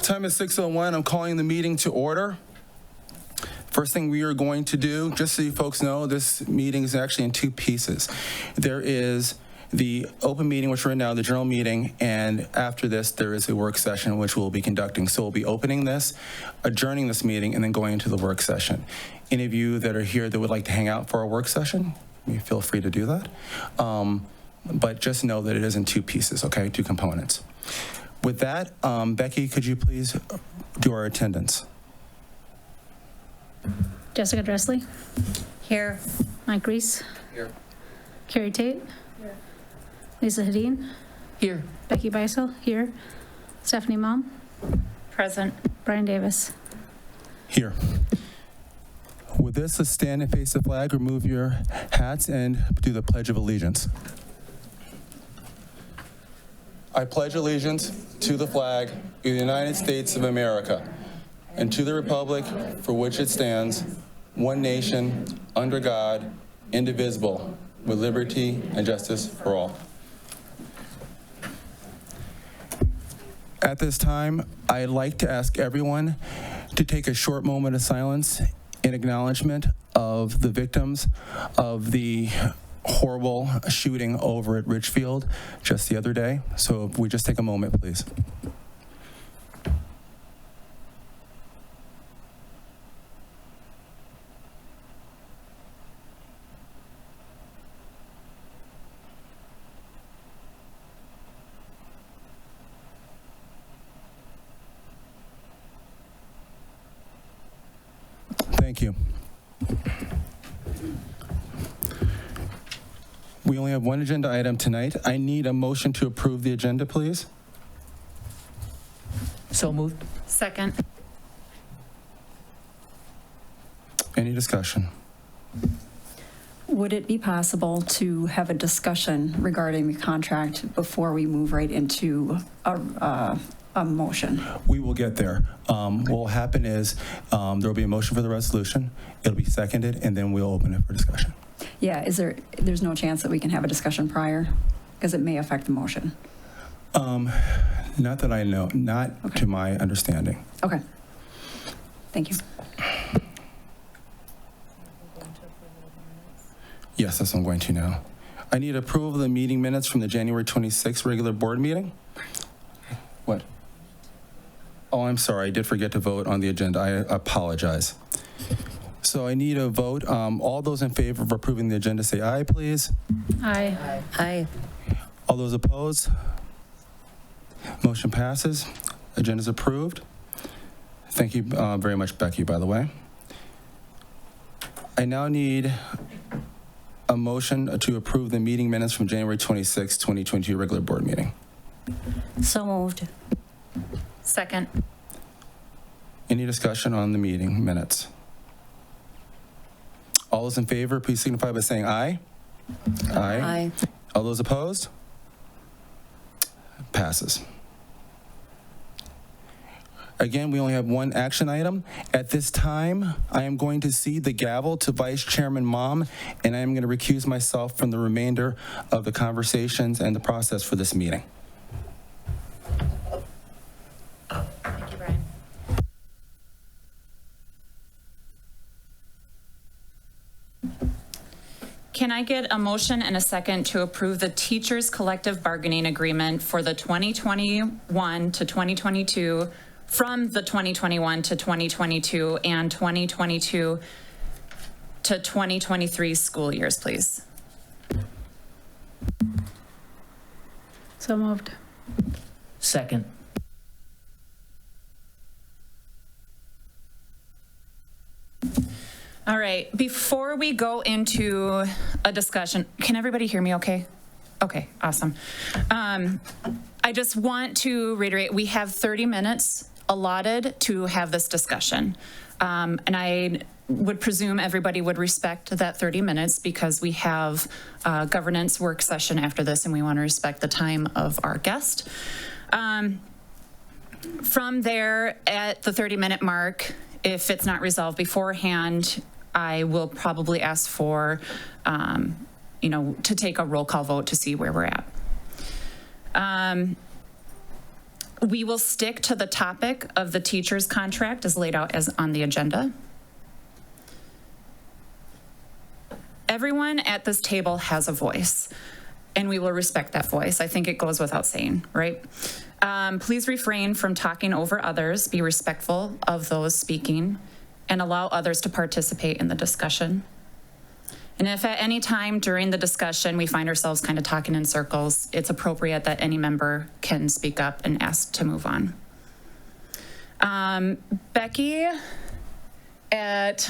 Time is 6:01. I'm calling the meeting to order. First thing we are going to do, just so you folks know, this meeting is actually in two pieces. There is the open meeting, which we're in now, the general meeting, and after this, there is a work session, which we'll be conducting. So we'll be opening this, adjourning this meeting, and then going into the work session. Any of you that are here that would like to hang out for our work session, you feel free to do that. But just know that it is in two pieces, okay, two components. With that, Becky, could you please do our attendance? Jessica Dressley. Here. Mike Reese. Here. Carrie Tate. Here. Lisa Hadeen. Here. Becky Beisel. Here. Stephanie Malm. Present. Brian Davis. Here. With this, let's stand and face the flag, remove your hats, and do the Pledge of Allegiance. I pledge allegiance to the flag of the United States of America and to the republic for which it stands, one nation, under God, indivisible, with liberty and justice for all. At this time, I'd like to ask everyone to take a short moment of silence in acknowledgement of the victims of the horrible shooting over at Ridgefield just the other day. So if we just take a moment, please. Thank you. We only have one agenda item tonight. I need a motion to approve the agenda, please. So moved. Second. Any discussion? Would it be possible to have a discussion regarding the contract before we move right into a motion? We will get there. What will happen is there will be a motion for the resolution. It'll be seconded, and then we'll open it for discussion. Yeah, there's no chance that we can have a discussion prior? Because it may affect the motion. Not that I know, not Okay. to my understanding. Okay. Thank you. Yes, that's what I'm going to now. I need approval of the meeting minutes from the January 26th regular board meeting. What? Oh, I'm sorry. I did forget to vote on the agenda. I apologize. So I need a vote. All those in favor of approving the agenda say aye, please. Aye. Aye. All those opposed? Motion passes. Agenda is approved. Thank you very much, Becky, by the way. I now need a motion to approve the meeting minutes from January 26, 2022 regular board meeting. So moved. Second. Any discussion on the meeting minutes? All those in favor, please signify by saying aye. Aye. Aye. All those opposed? Passes. Again, we only have one action item. At this time, I am going to cede the gavel to Vice Chairman Malm, and I am going to recuse myself from the remainder of the conversations and the process for this meeting. Thank you, Brian. Can I get a motion and a second to approve the teachers' collective bargaining agreement for the 2021 to 2022, from the 2021 to 2022 and 2022 to 2023 school years, please? So moved. Second. All right, before we go into a discussion, can everybody hear me okay? Okay, awesome. I just want to reiterate, we have 30 minutes allotted to have this discussion. And I would presume everybody would respect that 30 minutes because we have a governance work session after this and we want to respect the time of our guest. From there, at the 30-minute mark, if it's not resolved beforehand, I will probably ask for, to take a roll call vote to see where we're at. We will stick to the topic of the teacher's contract as laid out as on the agenda. Everyone at this table has a voice, and we will respect that voice. I think it goes without saying, right? Please refrain from talking over others, be respectful of those speaking, and allow others to participate in the discussion. And if at any time during the discussion we find ourselves kind of talking in circles, it's appropriate that any member can speak up and ask to move on. Becky, at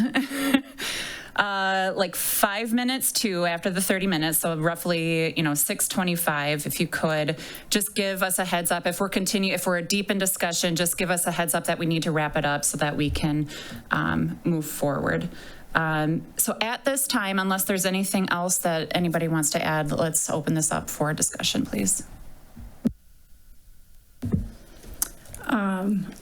like 5 minutes to after the 30 minutes, so roughly, 6:25, if you could just give us a heads up. If we're deep in discussion, just give us a heads up that we need to wrap it up so that we can move forward. So at this time, unless there's anything else that anybody wants to add, let's open this up for discussion, please.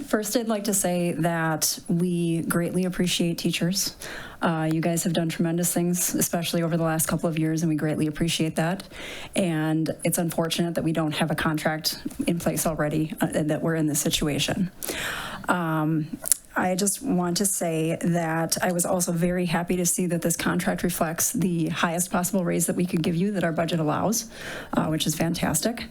First, I'd like to say that we greatly appreciate teachers. You guys have done tremendous things, especially over the last couple of years, and we greatly appreciate that. And it's unfortunate that we don't have a contract in place already, and that we're in this situation. I just want to say that I was also very happy to see that this contract reflects the highest possible raise that we could give you that our budget allows, which is fantastic.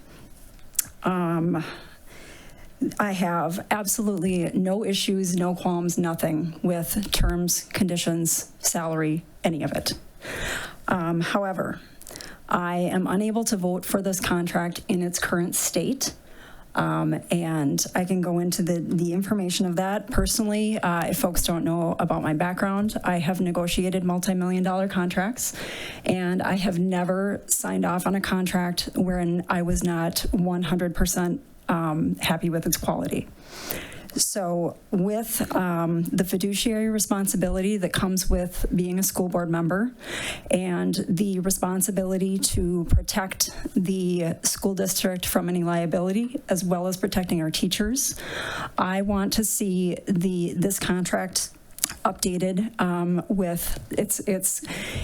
I have absolutely no issues, no qualms, nothing with terms, conditions, salary, any of it. However, I am unable to vote for this contract in its current state. And I can go into the information of that. Personally, if folks don't know about my background, I have negotiated multi-million-dollar contracts, and I have never signed off on a contract wherein I was not 100% happy with its quality. So with the fiduciary responsibility that comes with being a school board member and the responsibility to protect the school district from any liability, as well as protecting our teachers, I want to see this contract updated with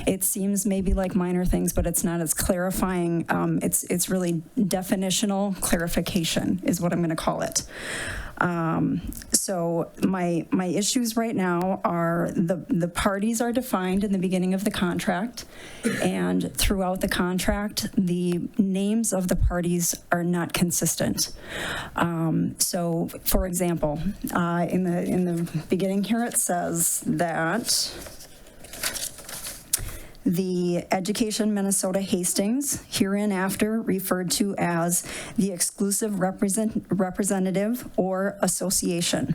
it seems maybe like minor things, but it's not. It's clarifying. It's really definitional clarification is what I'm going to call it. So my issues right now are the parties are defined in the beginning of the contract, and throughout the contract, the names of the parties are not consistent. So, for example, in the beginning here, it says that the Education Minnesota Hastings, hereinafter referred to as the exclusive representative or association.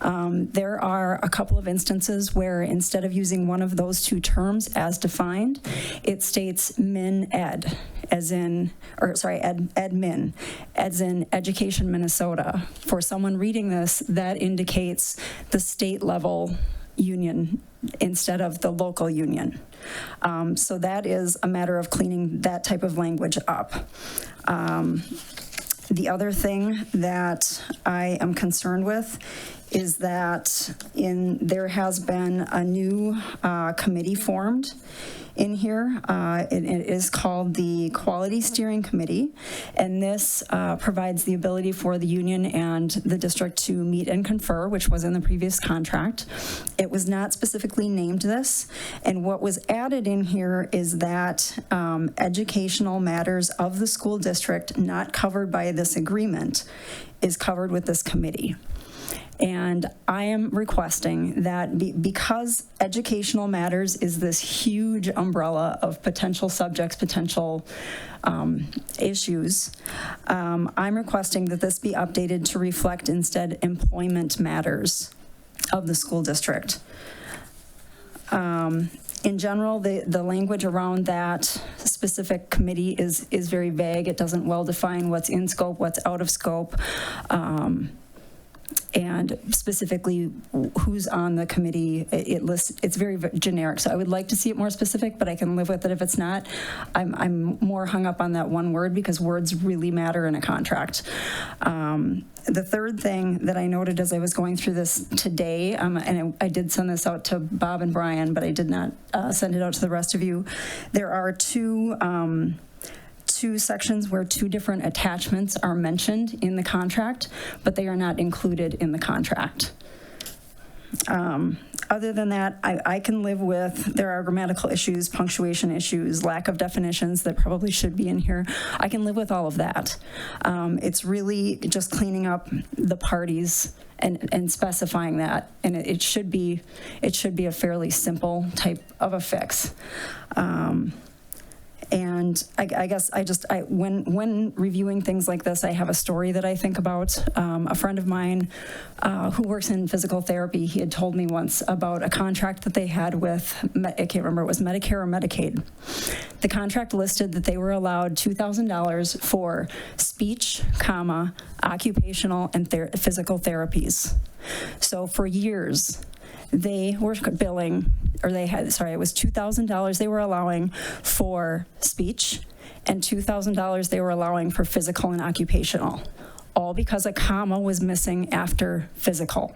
There are a couple of instances where instead of using one of those two terms as defined, it states min ed, as in, or sorry, ed min, as in Education Minnesota. For someone reading this, that indicates the state level union instead of the local union. So that is a matter of cleaning that type of language up. The other thing that I am concerned with is that there has been a new committee formed in here. It is called the Quality Steering Committee, and this provides the ability for the union and the district to meet and confer, which was in the previous contract. It was not specifically named this, and what was added in here is that educational matters of the school district not covered by this agreement is covered with this committee. And I am requesting that because educational matters is this huge umbrella of potential subjects, potential issues, I'm requesting that this be updated to reflect instead employment matters of the school district. In general, the language around that specific committee is very vague. It doesn't well define what's in scope, what's out of scope. And specifically who's on the committee, it lists, it's very generic. So I would like to see it more specific, but I can live with it if it's not. I'm more hung up on that one word because words really matter in a contract. The third thing that I noted as I was going through this today, and I did send this out to Bob and Brian, but I did not send it out to the rest of you. There are two two sections where two different attachments are mentioned in the contract, but they are not included in the contract. Other than that, I can live with, there are grammatical issues, punctuation issues, lack of definitions that probably should be in here. I can live with all of that. It's really just cleaning up the parties and specifying that, and it should be a fairly simple type of a fix. And I guess when reviewing things like this, I have a story that I think about. A friend of mine who works in physical therapy, he had told me once about a contract that they had with, I can't remember, it was Medicare or Medicaid. The contract listed that they were allowed $2,000 for speech, occupational and physical therapies. So for years, they were billing, or they had, sorry, it was $2,000 they were allowing for speech and $2,000 they were allowing for physical and occupational, all because a comma was missing after physical.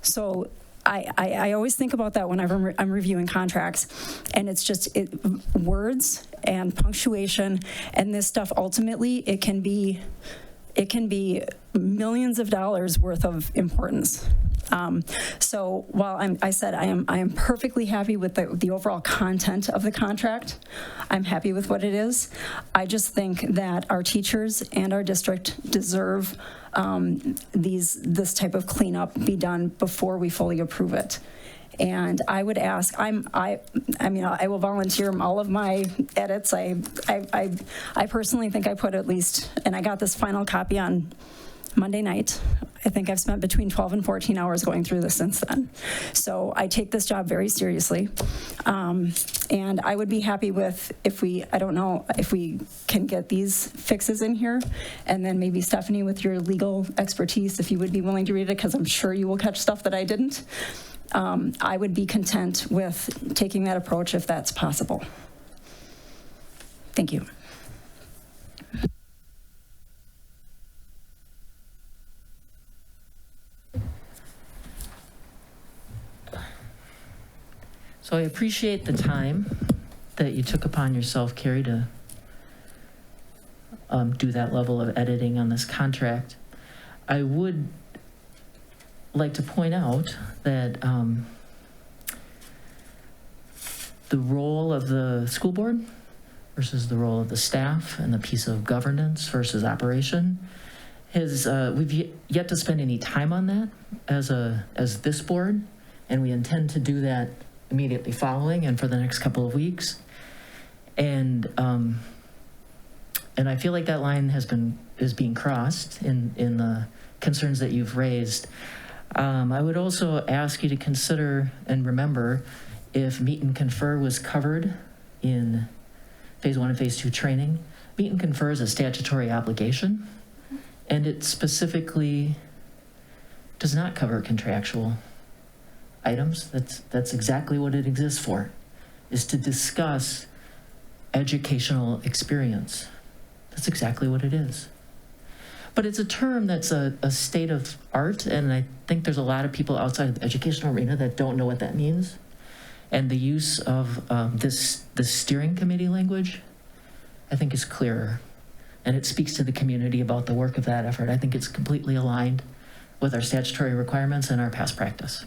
So I always think about that whenever I'm reviewing contracts, and it's just words and punctuation, and this stuff ultimately, it can be millions of dollars worth of importance. So while I am perfectly happy with the overall content of the contract, I'm happy with what it is. I just think that our teachers and our district deserve this type of cleanup be done before we fully approve it. And I would ask, I mean, I will volunteer all of my edits. I personally think I put at least, and I got this final copy on Monday night. I think I've spent between 12 and 14 hours going through this since then. So I take this job very seriously. And I would be happy with I don't know if we can get these fixes in here, and then maybe Stephanie, with your legal expertise, if you would be willing to read it, because I'm sure you will catch stuff that I didn't. I would be content with taking that approach if that's possible. Thank you. So I appreciate the time that you took upon yourself, Carrie, to do that level of editing on this contract. I would like to point out that the role of the school board versus the role of the staff and the piece of governance versus operation is we've yet to spend any time on that as this board, and we intend to do that immediately following and for the next couple of weeks. And I feel like that line is being crossed in the concerns that you've raised. I would also ask you to consider and remember if meet and confer was covered in phase 1 and phase 2 training. Meet and confer is a statutory obligation, and it specifically does not cover contractual items. That's exactly what it exists for, is to discuss educational experience. That's exactly what it is. But it's a term that's a state of art, and I think there's a lot of people outside of the educational arena that don't know what that means. And the use of this steering committee language, I think, is clearer. And it speaks to the community about the work of that effort. I think it's completely aligned with our statutory requirements and our past practice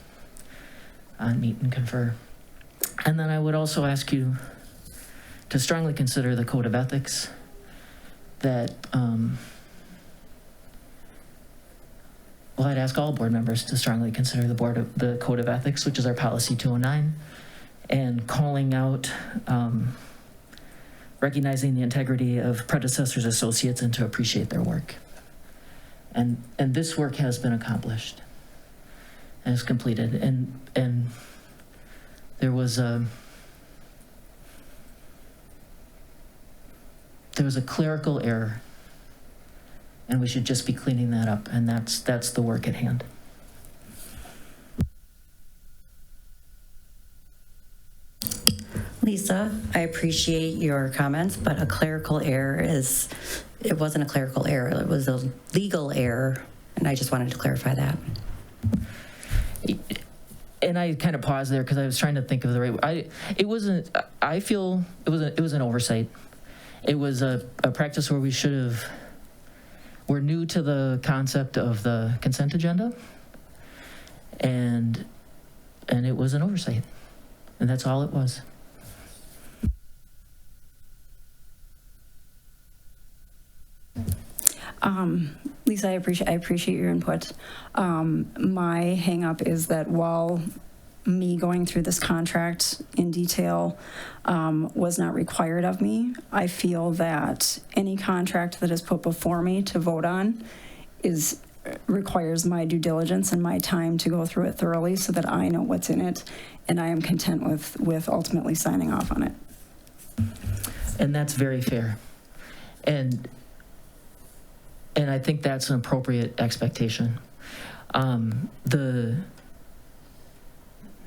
on meet and confer. And then I would also ask you to strongly consider the code of ethics that, well, I'd ask all board members to strongly consider the code of ethics, which is our policy 209, and calling out, recognizing the integrity of predecessors, associates, and to appreciate their work. And this work has been accomplished and is completed. And there was a clerical error, and we should just be cleaning that up, and that's the work at hand. Lisa, I appreciate your comments, but a clerical error it wasn't a clerical error, it was a legal error, and I just wanted to clarify that. And I kind of paused there because I was trying to think of the right. I feel it was an oversight, it was a practice where we're new to the concept of the consent agenda, and it was an oversight, and that's all it was. Lisa, I appreciate your input. My hang up is that while me going through this contract in detail was not required of me, I feel that any contract that is put before me to vote on requires my due diligence and my time to go through it thoroughly so that I know what's in it, and I am content with ultimately signing off on it. And that's very fair. And I think that's an appropriate expectation.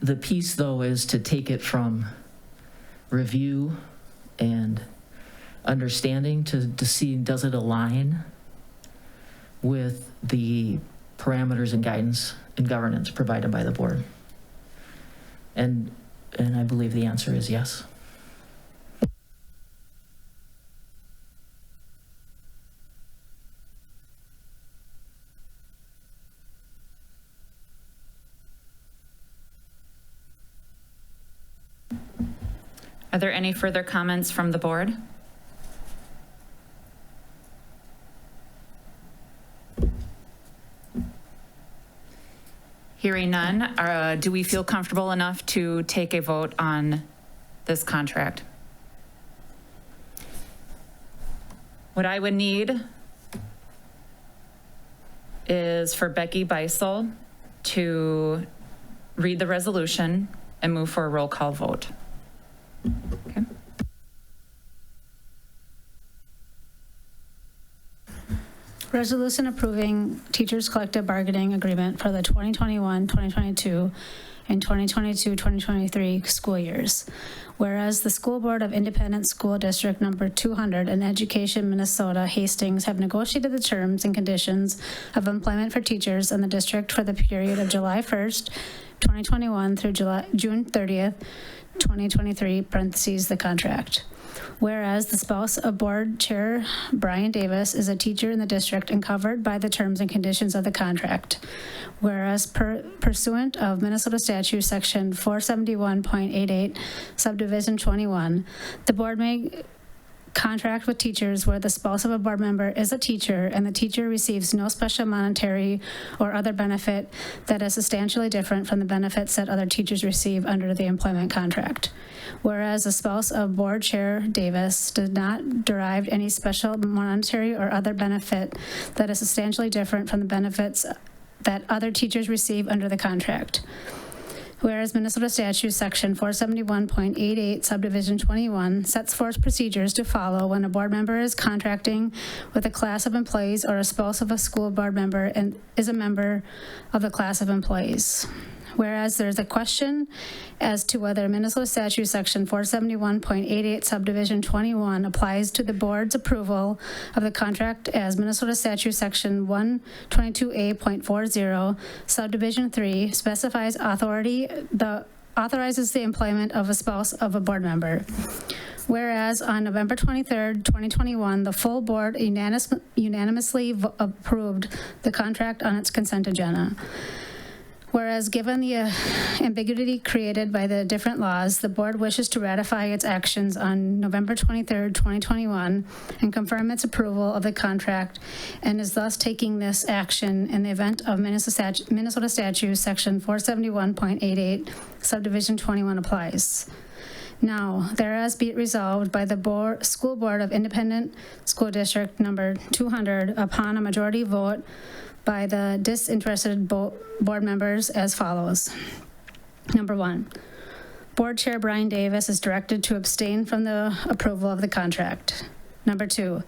The piece, though, is to take it from review and understanding to see, does it align with the parameters and guidance and governance provided by the board? And I believe the answer is yes. Are there any further comments from the board? Hearing none, do we feel comfortable enough to take a vote on this contract? What I would need is for Becky Beisel to read the resolution and move for a roll call vote. Okay. Resolution approving teachers' collective bargaining agreement for the 2021, 2022, and 2022, 2023 school years. Whereas the School Board of Independent School District Number 200 and Education Minnesota Hastings have negotiated the terms and conditions of employment for teachers in the district for the period of July 1st, 2021 through June 30th, 2023, parentheses, the contract. Whereas the spouse of Board Chair Brian Davis is a teacher in the district and covered by the terms and conditions of the contract. Whereas pursuant of Minnesota Statute Section 471.88, Subdivision 21, the board may contract with teachers where the spouse of a board member is a teacher and the teacher receives no special monetary or other benefit that is substantially different from the benefits that other teachers receive under the employment contract. Whereas the spouse of Board Chair Davis does not derive any special monetary or other benefit that is substantially different from the benefits that other teachers receive under the contract. Whereas Minnesota Statute Section 471.88 Subdivision 21 sets forth procedures to follow when a board member is contracting with a class of employees or a spouse of a school board member and is a member of the class of employees. Whereas there's a question as to whether Minnesota Statute Section 471.88 Subdivision 21 applies to the board's approval of the contract, as Minnesota Statute Section 122A.40 Subdivision 3 specifies authorizes the employment of a spouse of a board member. Whereas on November 23rd, 2021, the full board unanimously approved the contract on its consent agenda. Whereas given the ambiguity created by the different laws, the board wishes to ratify its actions on November 23rd, 2021 and confirm its approval of the contract, and is thus taking this action in the event of Minnesota Statute Section 471.88 Subdivision 21 applies. Now, thereas be it resolved by the School Board of Independent School District Number 200 upon a majority vote by the disinterested board members as follows. Number 1, Board Chair Brian Davis is directed to abstain from the approval of the contract. Number 2,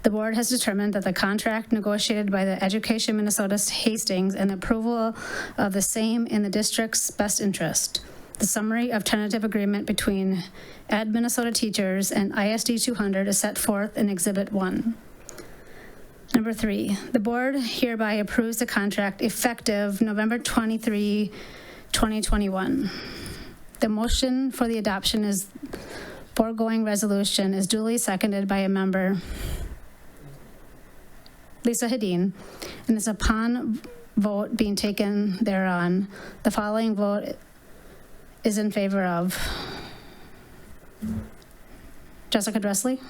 the board has determined that the contract negotiated by the Education Minnesota Hastings and the approval of the same in the district's best interest. The summary of tentative agreement between Ed Minnesota teachers and ISD 200 is set forth in Exhibit 1. Number 3, the board hereby approves the contract effective November 23, 2021. The motion for the adoption is foregoing resolution is duly seconded by a member, Lisa Hedin, and is upon vote being taken thereon, the following vote is in favor of. Jessica Dressley?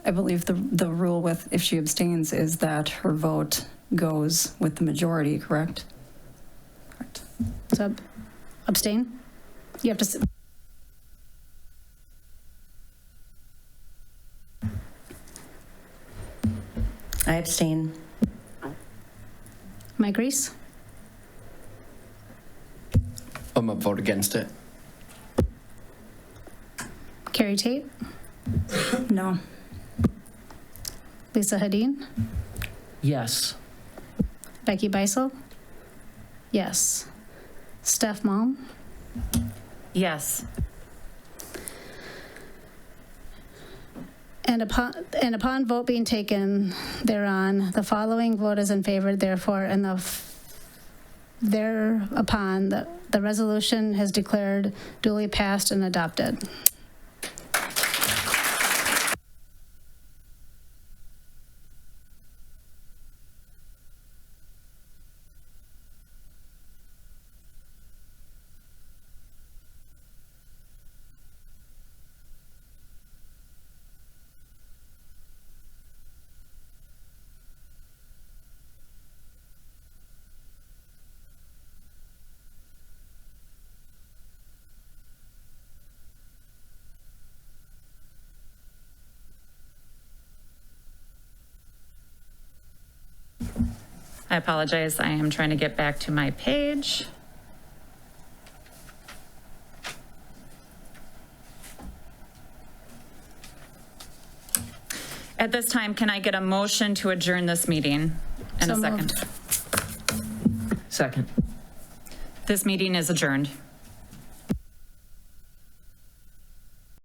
I believe the rule with if she abstains is that her vote goes with the majority, correct? Correct. So abstain? You have to, I abstain. Mike Reese? I'm going to vote against it. Carrie Tate? No. Lisa Hedin? Yes. Becky Beisel? Yes. Steph Malm? Yes. And upon vote being taken thereon, the following vote is in favor, therefore, and thereupon, the resolution has declared duly passed and adopted. I apologize. I am trying to get back to my page. At this time, can I get a motion to adjourn this meeting? And So a second. moved. Second. This meeting is adjourned.